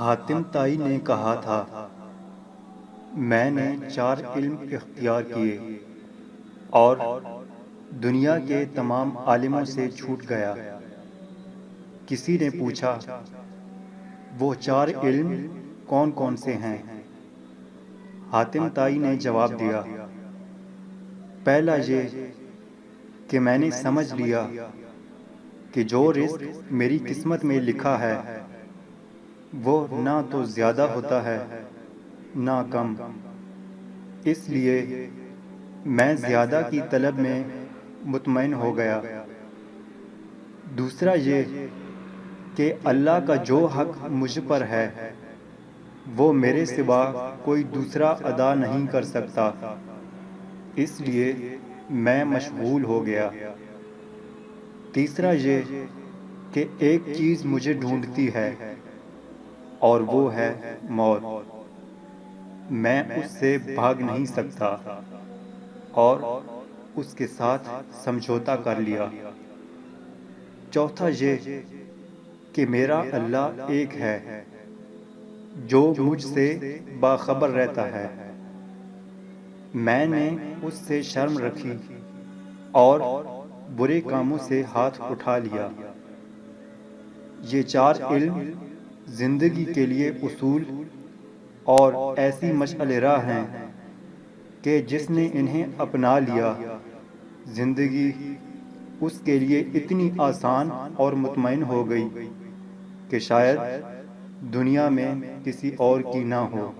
حاتم طائی نے کہا تھا، میں نے 4 علم اختیار کیے اور دنیا کے تمام عالموں سے چھوٹ گیا۔ کسی نے پوچھا، وہ 4 علم کون کون سے ہیں؟ حاتم طائی نے جواب دیا، پہلا یہ کہ میں نے سمجھ لیا کہ جو رزق میری قسمت میں لکھا ہے وہ نہ تو زیادہ ہوتا ہے نہ کم، اس لیے میں زیادہ کی طلب میں مطمئن ہو گیا۔ دوسرا یہ کہ اللہ کا جو حق مجھ پر ہے وہ میرے سوا کوئی دوسرا ادا نہیں کر سکتا، اس لیے میں مشغول ہو گیا۔ تیسرا یہ کہ ایک چیز مجھے ڈھونڈتی ہے اور وہ ہے موت، میں اس سے بھاگ نہیں سکتا اور اس کے ساتھ سمجھوتا کر لیا۔ چوتھا یہ کہ میرا اللہ ایک ہے جو مجھ سے باخبر رہتا ہے، میں نے اس سے شرم رکھی اور برے کاموں سے ہاتھ اٹھا لیا۔ یہ 4 علم زندگی کے لیے اصول اور ایسی مشعل راہ ہیں کہ جس نے انہیں اپنا لیا زندگی اس کے لیے اتنی آسان اور مطمئن ہو گئی کہ شاید دنیا میں کسی اور کی نہ ہو۔